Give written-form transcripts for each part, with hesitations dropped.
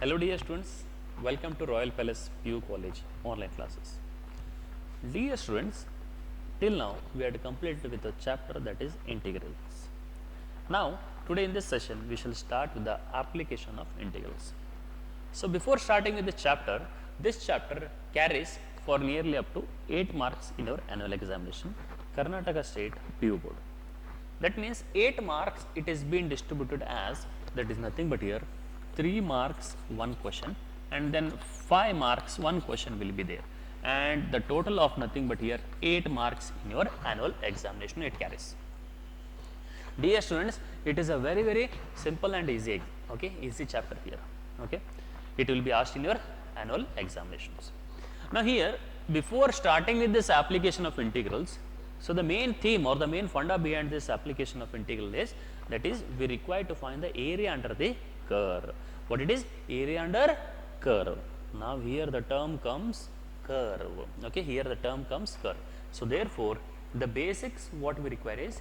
Hello dear students, welcome to Royal Palace PU College online classes. Dear students, till now we had completed with a chapter that is integrals. Now today in this session we shall start with the application of integrals. So before starting with the chapter, this chapter carries for nearly up to 8 marks in our annual examination, Karnataka State PU Board. That means 8 marks it is being distributed as, that is nothing but here 3 marks 1 question, and then 5 marks 1 question will be there, and the total of nothing but here 8 marks in your annual examination it carries. Dear students, it is a very simple and easy chapter here. Okay, it will be asked in your annual examinations. Now here, before starting with this application of integrals, so the main theme or the main funda behind this application of integral is, that is we require to find the area under the curve. What it is? Area under curve. Now here the term comes curve. Okay, here the term comes curve. So therefore, the basics what we require is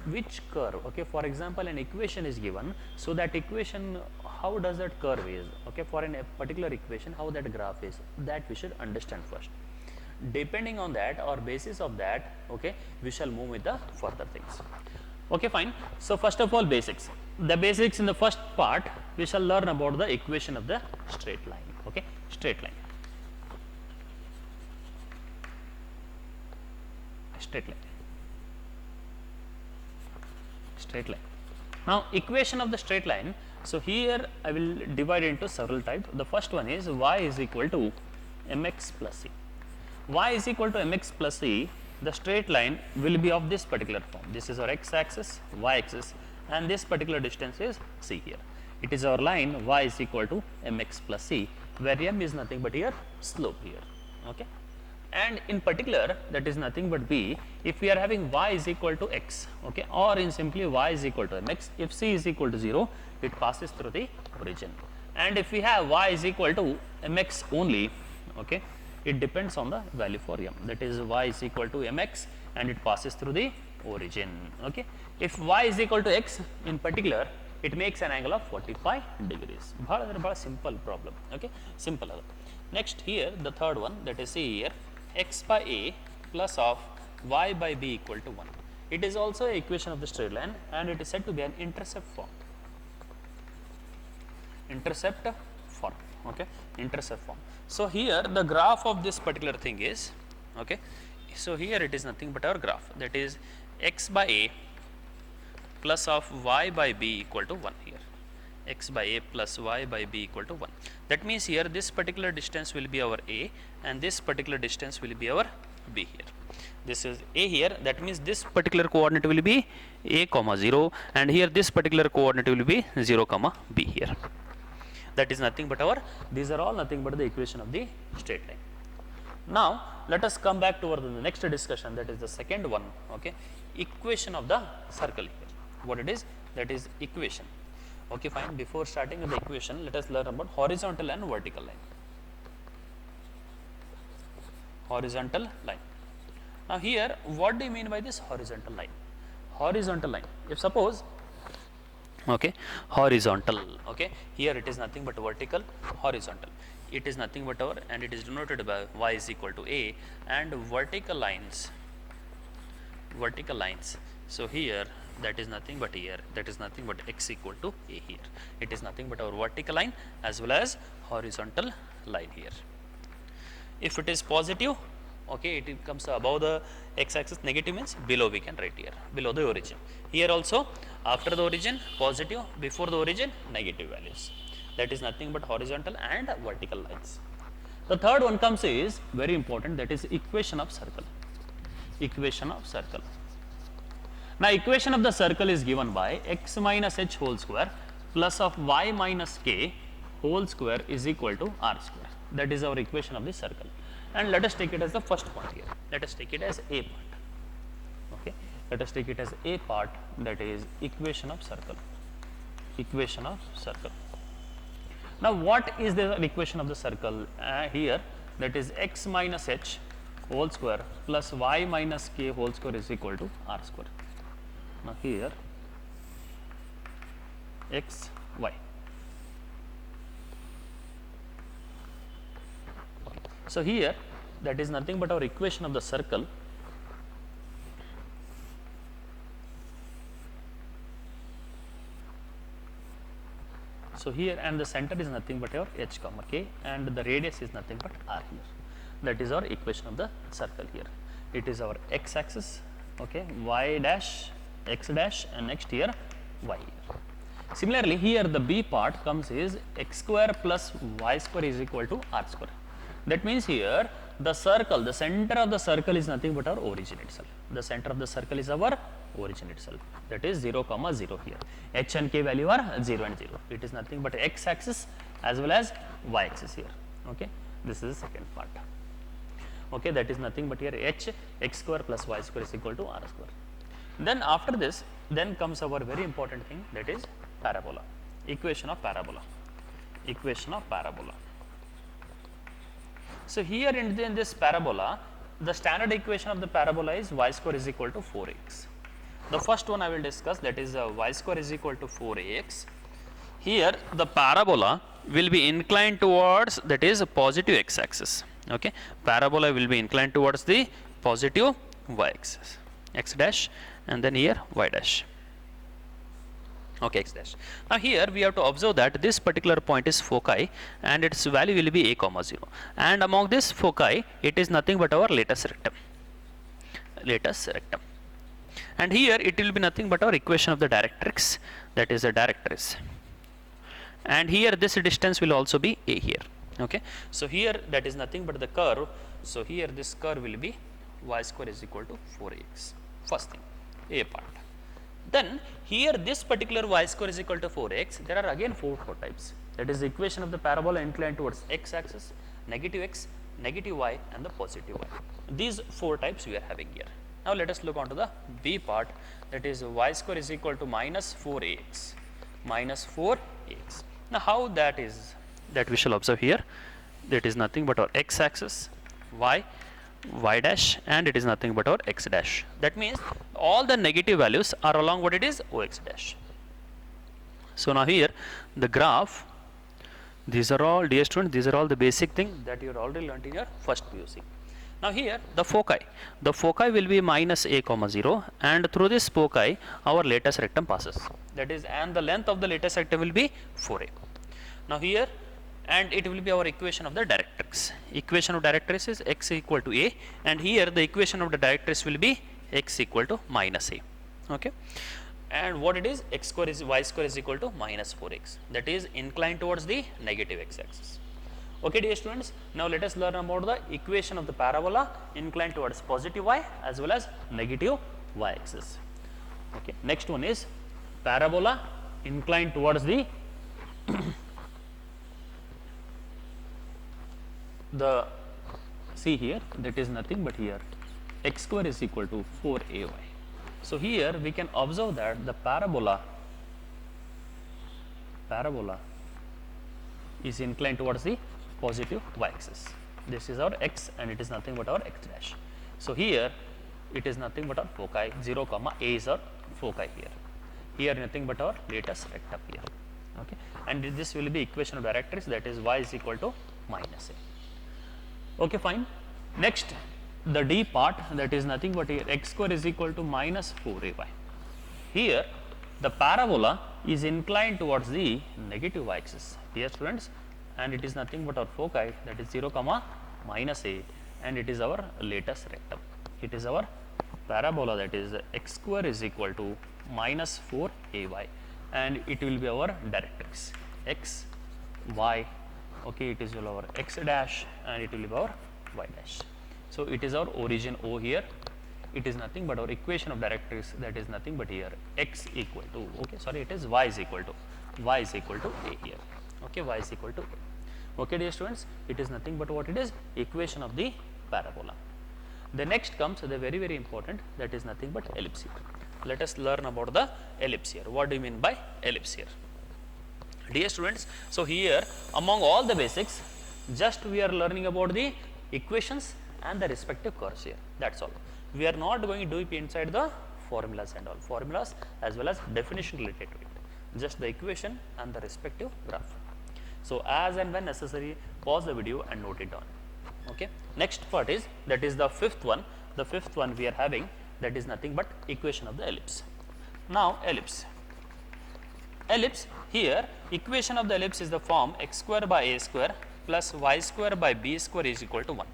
which curve. Okay, for example, an equation is given, so that equation, how does that curve is? Okay, for a particular equation, how that graph is, that we should understand first. Depending on that or basis of that, okay, we shall move with the further things. Okay, fine. So first of all, basics. The basics in the first part we shall learn about the equation of the straight line. Okay, straight line. Straight line. Straight line. Now equation of the straight line. So here I will divide into several types. The first one is y is equal to mx plus c. Y is equal to mx plus c. The straight line will be of this particular form. This is our x axis, y axis, and this particular distance is c here. It is our line y is equal to mx plus c, where m is nothing but here slope here. Okay, and in particular that is nothing but b. If we are having y is equal to x, okay, or in simply y is equal to mx, if c is equal to 0, it passes through the origin. And if we have y is equal to mx only, okay, it depends on the value for m, that is y is equal to mx and it passes through the origin. Okay, if y is equal to x in particular, it makes an angle of 45 degrees. Bhada simple problem. Okay, simple. Next here the third one, that is see here, x by a plus of y by b equal to 1. It is also an equation of the straight line and it is said to be an intercept form. Intercept form. Okay, intercept form. So here the graph of this particular thing is, okay, so here it is nothing but our graph, that is x by a plus of y by b equal to 1 here. X by a plus y by b equal to 1. That means here this particular distance will be our a and this particular distance will be our b here. This is a here, that means this particular coordinate will be a comma 0, and here this particular coordinate will be 0 comma b here. That is nothing but our, these are all nothing but the equation of the straight line. Now let us come back toward the next discussion, that is the second one. Okay, equation of the circle here. What it is? That is equation. Okay, fine. Before starting with the equation, let us learn about horizontal and vertical line. Horizontal line. Now here, what do you mean by this horizontal line? Horizontal line. If suppose, okay, horizontal, okay, here it is nothing but vertical, horizontal. It is nothing but our, and it is denoted by y is equal to a, and vertical lines. Vertical lines. So here that is nothing but here, that is nothing but x equal to a here. It is nothing but our vertical line as well as horizontal line here. If it is positive, okay, it comes above the x axis, negative means below we can write here, below the origin. Here also after the origin positive, before the origin negative values. That is nothing but horizontal and vertical lines. The third one comes is very important, that is equation of circle. Equation of circle. Now equation of the circle is given by x minus h whole square plus of y minus k whole square is equal to r square. That is our equation of the circle. And let us take it as the first part here. Let us take it as a part. Okay, let us take it as a part, that is equation of circle. Equation of circle. Now what is the equation of the circle here? That is x minus h whole square plus y minus k whole square is equal to r square. Now here x y. So here that is nothing but our equation of the circle. So here, and the center is nothing but your h comma k, and the radius is nothing but r here. That is our equation of the circle here. It is our x axis, okay, y dash, x dash, and next here y here. Similarly, here the b part comes is x square plus y square is equal to r square. That means here the circle, the center of the circle is nothing but our origin itself. The center of the circle is our origin itself. That is 0, 0 here. H and k value are 0 and 0. It is nothing but x axis as well as y axis here. Okay, this is the second part. Okay, that is nothing but here h x square plus y square is equal to r square. Then after this, then comes our very important thing, that is parabola. Equation of parabola. Equation of parabola. So here in this parabola, the standard equation of the parabola is y square is equal to 4x. The first one I will discuss, that is y square is equal to 4ax. Here the parabola will be inclined towards, that is a positive x axis. Okay, parabola will be inclined towards the positive y axis, x dash, and then here y dash. Okay, x dash. Now here we have to observe that this particular point is foci and its value will be a comma 0, and among this foci it is nothing but our latus rectum. Latus rectum. And here it will be nothing but our equation of the directrix, that is the directrix. And here this distance will also be a here. Okay, so here that is nothing but the curve. So here this curve will be y square is equal to 4ax. First thing, a part. Then here this particular y square is equal to 4x, there are again four types. That is the equation of the parabola inclined towards x axis, negative x, negative y, and the positive y. These four types we are having here. Now let us look onto the b part, that is y square is equal to minus 4ax. Minus 4ax. Now how that is, that we shall observe here. That is nothing but our x axis, y dash, and it is nothing but our x dash. That means all the negative values are along what it is, ox dash. So now here the graph, these are all, dear students, these are all the basic thing that you already learnt in your first PUC. Now here the foci will be minus a comma 0, and through this foci our latus rectum passes. That is, and the length of the latus rectum will be 4a. Now here, and it will be our equation of the directrix. Equation of directrix is x equal to a, and here the equation of the directrix will be x equal to minus a. Okay, and what it is, x square is y square is equal to minus 4x. That is inclined towards the negative x axis. Okay, dear students, now let us learn about the equation of the parabola inclined towards positive y as well as negative y axis. Okay, next one is parabola inclined towards the the, see here, that is nothing but here x square is equal to 4ay. So here we can observe that the parabola is inclined towards the positive y axis. This is our x and it is nothing but our x dash. So here it is nothing but our foci, 0, a is our foci here. Here nothing but our latus rectum here. Okay, and this will be equation of directrix, that is y is equal to minus a. Okay, fine. Next, the d part, that is nothing but here x square is equal to minus 4ay. Here the parabola is inclined towards the negative y axis. Dear students, and it is nothing but our foci, that is 0, minus a, and it is our latus rectum. It is our parabola, that is x square is equal to minus 4ay, and it will be our directrix, x, y. Okay, it is our x dash and it will be our y dash. So it is our origin O here. It is nothing but our equation of directrix, that is nothing but here x equal to, okay, sorry, it is y is equal to a here. Okay, y is equal to a. Okay, dear students, it is nothing but what it is, equation of the parabola. The next comes the very, very important, that is nothing but ellipse here. Let us learn about the ellipse here. What do you mean by ellipse here? Dear students, so here among all the basics, just we are learning about the equations and the respective curves here. That's all. We are not going to do it inside the formulas and all. Formulas as well as definition related to it. Just the equation and the respective graph. So as and when necessary, pause the video and note it down. Okay. Next part is, that is the fifth one. The fifth one we are having, that is nothing but equation of the ellipse. Now ellipse. Ellipse, here equation of the ellipse is the form x square by a square plus y square by b square is equal to 1.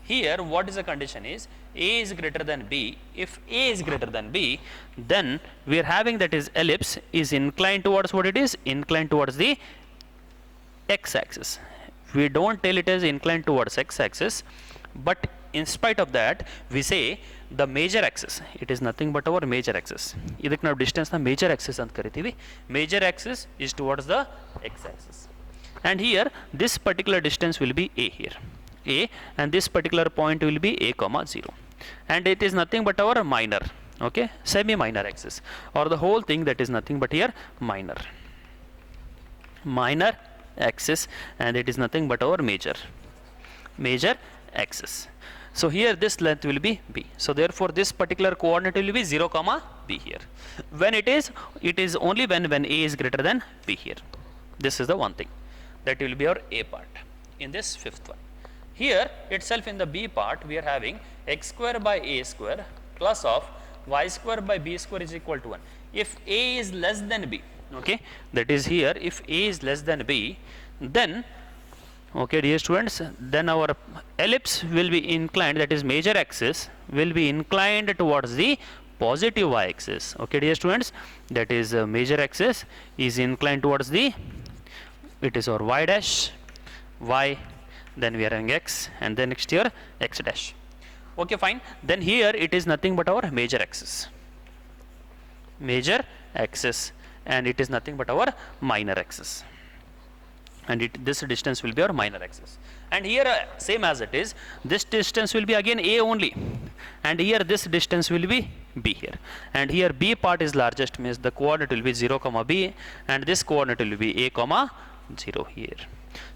Here what is the condition is, a is greater than b. If a is greater than b, then we are having that is ellipse is inclined towards what it is, inclined towards the x axis. We don't tell it as inclined towards x axis, but in spite of that we say the major axis, it is nothing but our major axis. ಇದಕ್ಕೆ ನಾವು distance ನ major Axis ಅಂತ ಕರಿತೀವಿ. Major Axis is towards the x axis, and here this particular distance will be a here, a, and this particular point will be a comma 0, and it is nothing but our minor, okay, semi minor axis, or the whole thing that is nothing but here minor axis, and it is nothing but our major axis. So here this length will be b. So therefore this particular coordinate will be 0 comma b here. When it is only when a is greater than b here. This is the one thing that will be our a part in this fifth one. Here itself in the b part we are having x square by a square plus of y square by b square is equal to 1. If a is less than b, okay, that is here if a is less than b, then okay dear students, then our ellipse will be inclined, that is major axis will be inclined towards the positive y axis. Okay dear students, that is major axis is inclined towards the, it is our y dash, y, then we are having x, and then next here x dash. Okay fine, then here it is nothing but our major axis, and it is nothing but our minor axis, and this distance will be our minor axis. And here same as it is, this distance will be again a only, and here this distance will be b here, and here b part is largest, means the coordinate will be 0 comma b, and this coordinate will be a comma 0 here.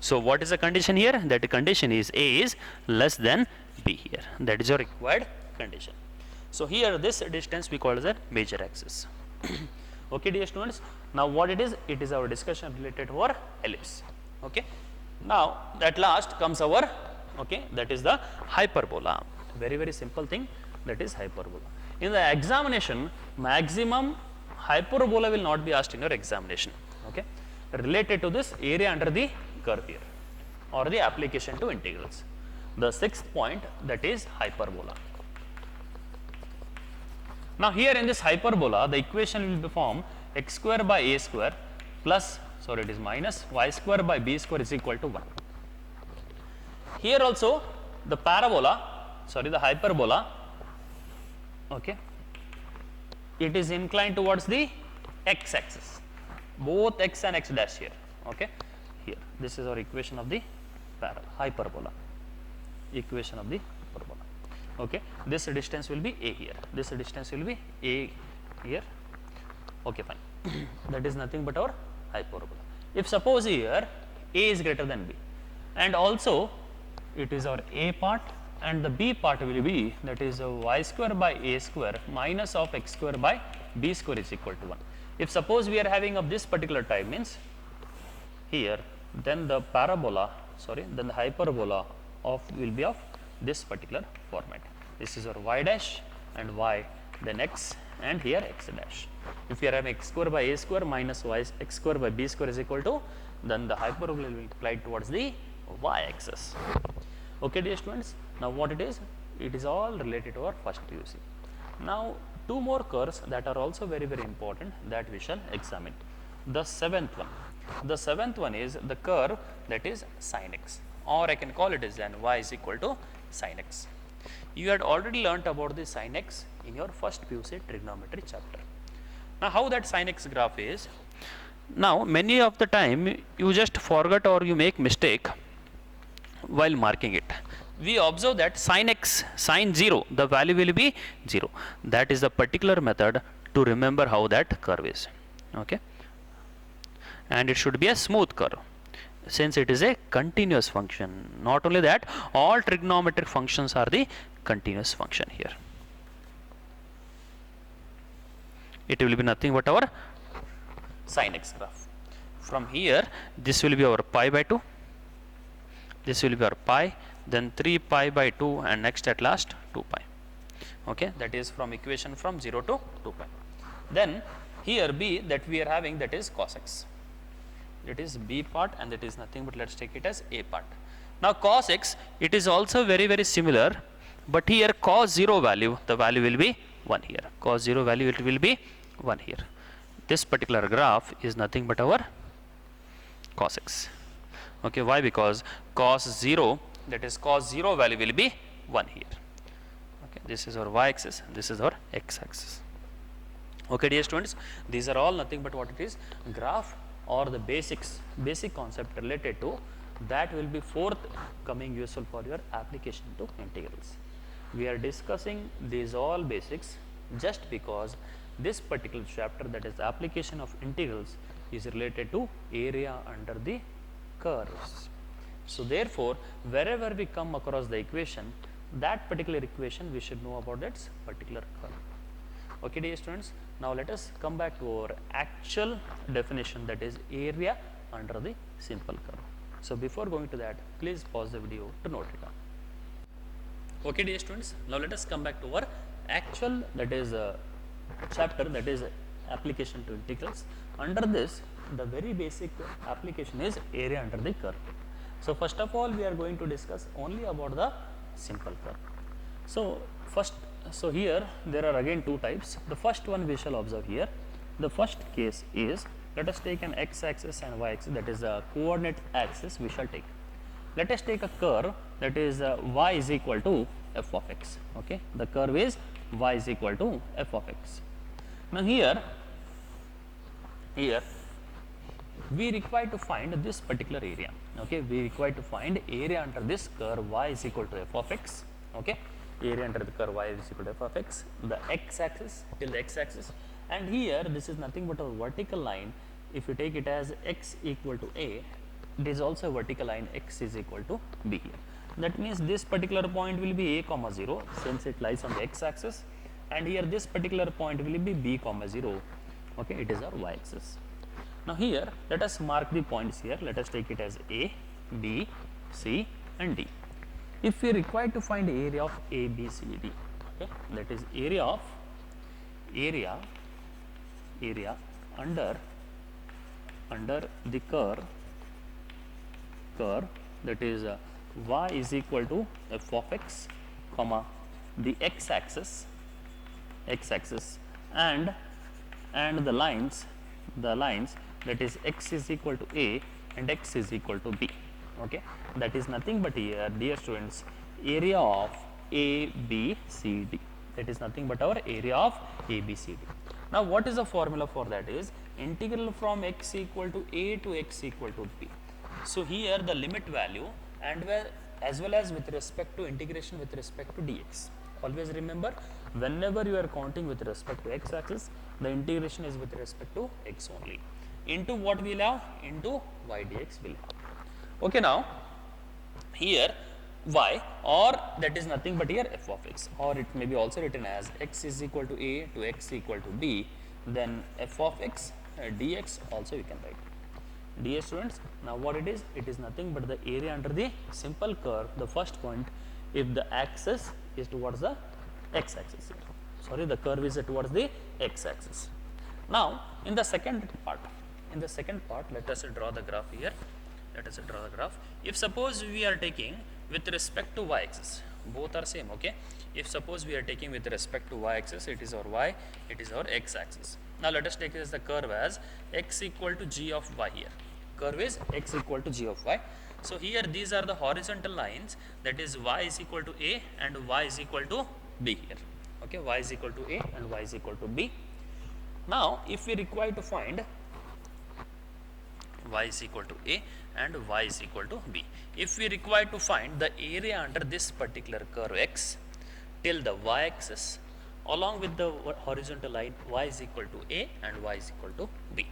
So what is the condition here? That the condition is a is less than b here. That is your required condition. So here this distance we call as a major axis. Okay dear students, now what it is our discussion related to our ellipse. Okay, now at last comes our, okay, that is the hyperbola. Very simple thing, that is hyperbola. In the examination, maximum hyperbola will not be asked in your examination, okay, related to this area under the curve here, or the application to integrals. The sixth point, that is hyperbola. Now here in this hyperbola, the equation will be formed x square by a square plus, sorry, it is minus y square by b square is equal to 1. Here also the parabola, sorry, the hyperbola, okay, it is inclined towards the x axis, both x and x dash here, okay. Here this is our equation of the hyperbola, equation of the hyperbola. Okay, this distance will be a here, this distance will be a here. Okay fine, that is nothing but our hyperbola. If suppose here a is greater than b, and also it is our a part, and the b part will be, that is y square by a square minus of x square by b square is equal to 1. If suppose we are having of this particular type, means here, then the parabola, sorry, then the hyperbola of will be of this particular format. This is our y dash and y, then x, and here x dash. If you are having x square by a square minus y x square by b square is equal to, then the hyperbola will be applied towards the y axis. Okay dear students, now what it is all related to our first PUC. Now two more curves that are also very important that we shall examine. The seventh one is the curve that is sin x, or I can call it as n y is equal to sin x. You had already learnt about the sin x in your first PUC trigonometry chapter. Now how that sin x graph is, now many of the time you just forget or you make mistake while marking it. We observe that sin x, sin 0, the value will be 0. That is the particular method to remember how that curve is, okay, and it should be a smooth curve, since it is a continuous function. Not only that, all trigonometric functions are the continuous function here. It will be nothing but our sin x graph. From here, this will be our pi by 2, this will be our pi, then 3 pi by 2, and next at last 2 pi. Okay, that is from equation from 0 to 2 pi. Then here b that we are having, that is cos x. It is b part, and that is nothing but, let's take it as a part. Now cos x, it is also very similar, but here cos 0 value, the value will be 1 here. Cos 0 value, it will be 1 here. This particular graph is nothing but our cos x. Okay, why? Because cos 0, that is cos 0 value will be 1 here. Okay, this is our y axis, this is our x axis. Okay, dear students, these are all nothing but what it is, graph or the basic concept related to that will be coming useful for your application to integrals. We are discussing these all basics just because this particular chapter, that is application of integrals, is related to area under the curves. So therefore, wherever we come across the equation, that particular equation we should know about its particular curve. Okay, dear students, now let us come back to our actual definition, that is area under the simple curve. So before going to that, please pause the video to note it down. Okay, dear students, now let us come back to our actual, that is chapter, that is application to integrals. Under this, the very basic application is area under the curve. So first of all, we are going to discuss only about the simple curve. So here there are again two types. The first one we shall observe here. The first case is, let us take an x axis and y axis, that is a coordinate axis we shall take. Let us take a curve, that is y is equal to f of x. Okay, the curve is y is equal to f of x. Now here we require to find this particular area. Okay, we require to find area under this curve y is equal to f of x. Okay, area under the curve y is equal to f of x, the x axis till the x axis, and here this is nothing but a vertical line. If you take it as x equal to a, it is also a vertical line, x is equal to b here. That means this particular point will be a comma 0, since it lies on the x axis, and here this particular point will be b comma 0. Okay, it is our y axis. Now here let us mark the points here. Let us take it as a, b, c and d. If we require to find area of a, b, c, d, okay, that is area under the curve, that is y is equal to f of x, comma the x axis and the lines that is x is equal to a and x is equal to b. Okay, that is nothing but here, dear students, area of a, b, c, d. That is nothing but our area of a, b, c, d. Now what is the formula for that? Is integral from x equal to a to x equal to b. So here the limit value, and as well as with respect to integration with respect to dx. Always remember, whenever you are counting with respect to x axis, the integration is with respect to x only. Into what we will have? Into y dx will have. Okay, now here y, or that is nothing but here f of x, or it may be also written as x is equal to a to x equal to b, then f of x dx also we can write. Dear students, now what it is? It is nothing but the area under the simple curve, the first point, if the axis is towards the x axis here. Sorry, the curve is towards the x axis. Now in the second part, let us draw the graph here. If suppose we are taking with respect to y axis, both are same. Okay, if suppose we are taking with respect to y axis, it is our y, it is our x axis. Now let us take it as the curve as x equal to g of y here. Curve is x equal to g of y. So here these are the horizontal lines, that is y is equal to a and y is equal to b here. Okay, y is equal to a and y is equal to b. Now if we require to find y is equal to a and y is equal to b, if we require to find the area under this particular curve x till the y axis along with the horizontal line y is equal to a and y is equal to b,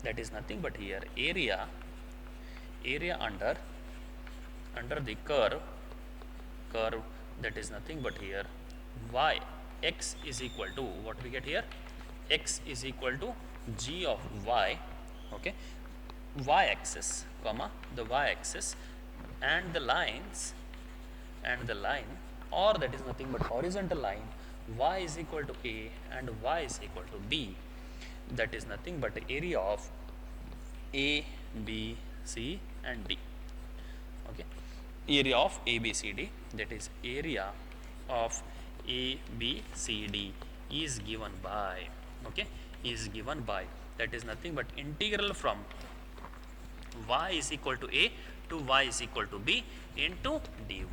that is nothing but here area under the curve, that is nothing but here y x is equal to what we get here, x is equal to g of y. Okay, y axis, comma the y axis and the lines and the line, or that is nothing but horizontal line, y is equal to a and y is equal to b, that is nothing but area of a, b, c and d. Okay, area of a, b, c, d, that is area of a, b, c, d is given by, okay, is given by, that is nothing but integral from y is equal to a to y is equal to b into dy.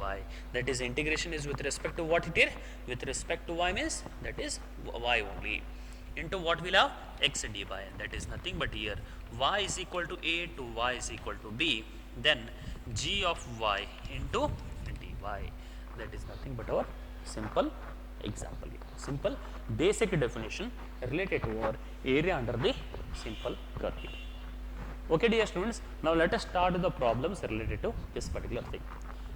That is integration is with respect to what it is? With respect to y means that is y only. Into what we'll have? X dy. That is nothing but here y is equal to a to y is equal to b. Then g of y into dy. That is nothing but our simple example. Simple basic definition related to our area under the simple curve here. Okay, dear students, now let us start the problems related to this particular thing.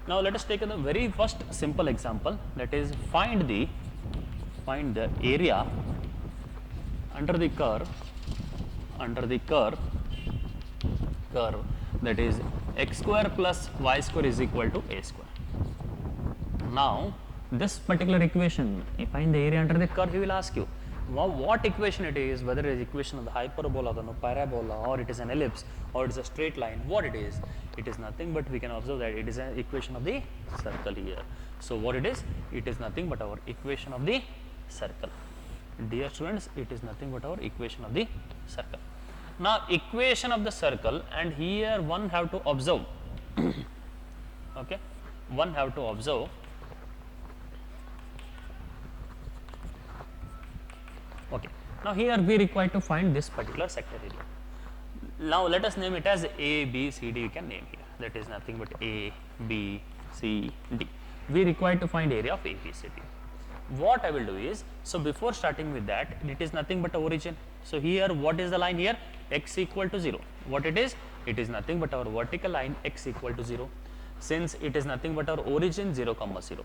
Now let us take the very first simple example, that is find the area under the curve that is x square plus y square is equal to a square. Now this particular equation, if find the area under the curve, he will ask you what equation it is, whether it is equation of the hyperbola, the parabola, or it is an ellipse, or it is a straight line, what it is nothing but we can observe that it is an equation of the circle here. So what it is nothing but our equation of the circle. Dear students, it is nothing but our equation of the circle. Now equation of the circle, and here one have to observe okay, one have to observe okay. Now here we require to find this particular sector area. Now let us name it as A, B, C, D. We can name here. That is nothing but A, B, C, D. We require to find area of A, B, C, D. What I will do is, so before starting with that, it is nothing but origin. So here, what is the line here? X equal to 0. What it is? It is nothing but our vertical line x equal to 0. Since it is nothing but our origin 0, 0.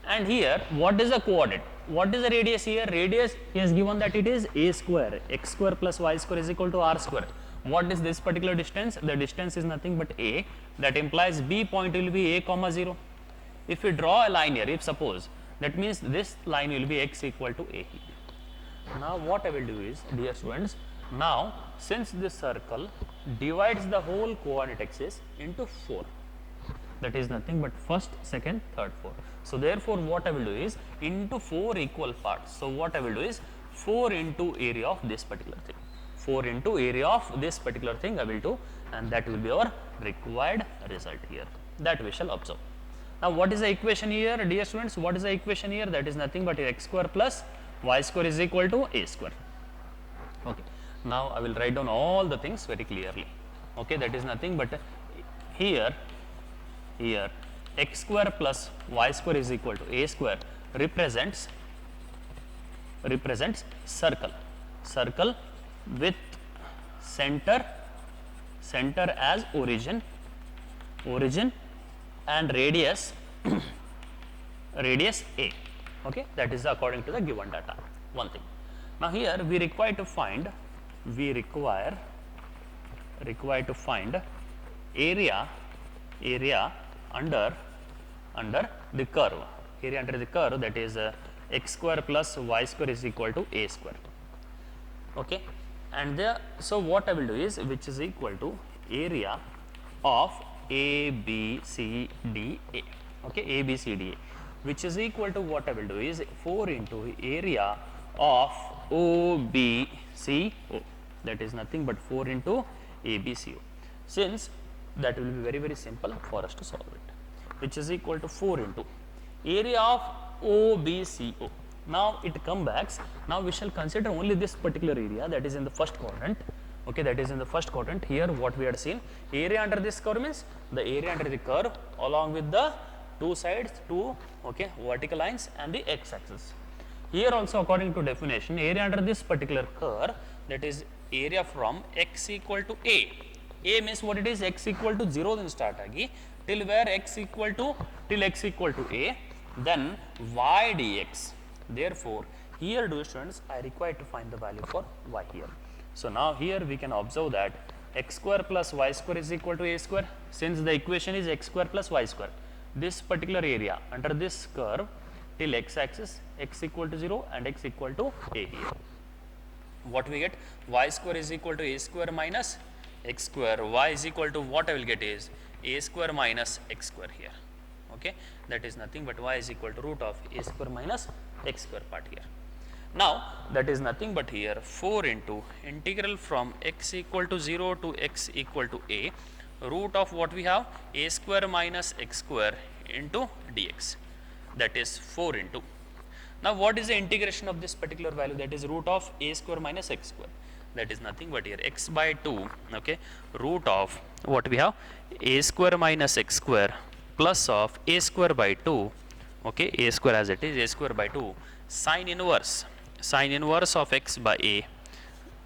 And here, what is the coordinate? What is the radius here? Radius, he has given that it is a square, x square plus y square is equal to r square. What is this particular distance? The distance is nothing but a. That implies b point will be a, 0. If we draw a line here, if suppose, that means this line will be x equal to a. Now what I will do is, dear students, now since this circle divides the whole coordinate axis into 4. That is nothing but first, second, third, fourth. So therefore what I will do is into 4 equal parts. So what I will do is 4 into area of this particular thing. 4 into area of this particular thing I will do, and that will be our required result here. That we shall observe. Now what is the equation here, dear students? What is the equation here? That is nothing but x square plus y square is equal to a square. Okay. Now I will write down all the things very clearly. Okay, that is nothing but here x square plus y square is equal to a square represents circle with center as origin and radius a. Okay, that is according to the given data. One thing. Now here we require to find area under the curve. Area under the curve, that is x square plus y square is equal to a square. Okay, and so what I will do is, which is equal to area of a, b, c, d, a. Okay, a, b, c, d, a, which is equal to what I will do is 4 into area of o, b, c, o. That is nothing but 4 into a, b, c, o. Since that will be very, very simple for us to solve it, which is equal to 4 into area of o, b, c, o. Now it comes back. Now we shall consider only this particular area, that is in the first quadrant. Okay, that is in the first quadrant. Here what we had seen, area under this curve means the area under the curve along with the two sides, okay, vertical lines and the x axis. Here also according to definition, area under this particular curve, that is area from x equal to a. A means what it is? X equal to 0 then start agi till where x equal to a, then y dx. Therefore here, dear students, I require to find the value for y here. So now here we can observe that x square plus y square is equal to a square. Since the equation is x square plus y square, this particular area under this curve till x axis, x equal to 0 and x equal to a here. What we get? Y square is equal to a square minus x square. Y is equal to what I will get is a square minus x square here. Okay, that is nothing but y is equal to root of a square minus x square part here. Now that is nothing but here 4 into integral from x equal to 0 to x equal to a, root of what we have, a square minus x square into dx, that is 4 into. Now what is the integration of this particular value, that is root of a square minus x square, that is nothing but here x by 2, okay, root of what we have, a square minus x square plus of a square by 2, okay, a square as it is, a square by 2 sine inverse of x by a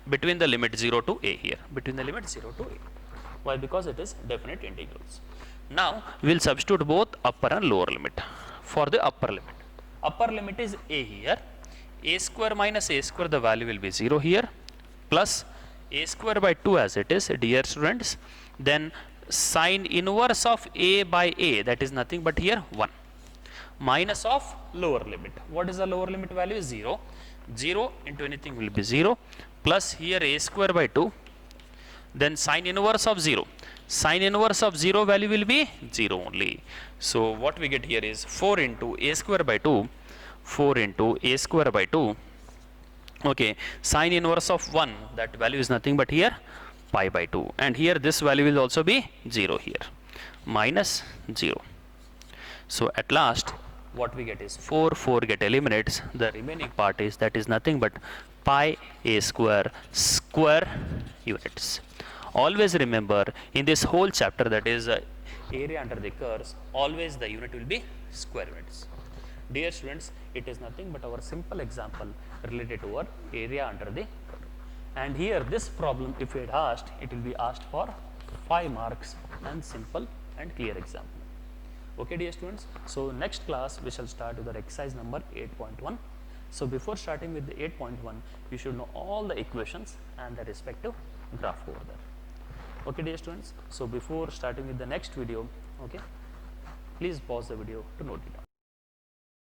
between the limit 0 to a here, between the limit 0 to a. Why? Because it is definite integrals. Now we will substitute both upper and lower limit. For the upper limit is a here, a square minus a square, the value will be 0 here, plus a square by 2 as it is, dear students, then sine inverse of a by a, that is nothing but here 1, minus of lower limit. What is the lower limit value? 0. 0 into anything will be 0, plus here a square by 2, then sine inverse of 0. Sine inverse of 0 value will be 0 only. So what we get here is 4 into a square by 2, 4 into a square by 2, okay, sine inverse of 1, that value is nothing but here pi by 2, and here this value will also be 0 here, minus 0. So at last what we get is 4 get eliminates, the remaining part is, that is nothing but pi a square units. Always remember in this whole chapter, that is area under the curves, always the unit will be square units. Dear students, it is nothing but our simple example related to our area under the curve. And here this problem, if it asked, it will be asked for 5 marks and simple and clear example. Okay, dear students, so next class we shall start with our exercise number 8.1. So before starting with the 8.1, we should know all the equations and the respective graph over there. Okay, dear students, so before starting with the next video, okay, please pause the video to note it down.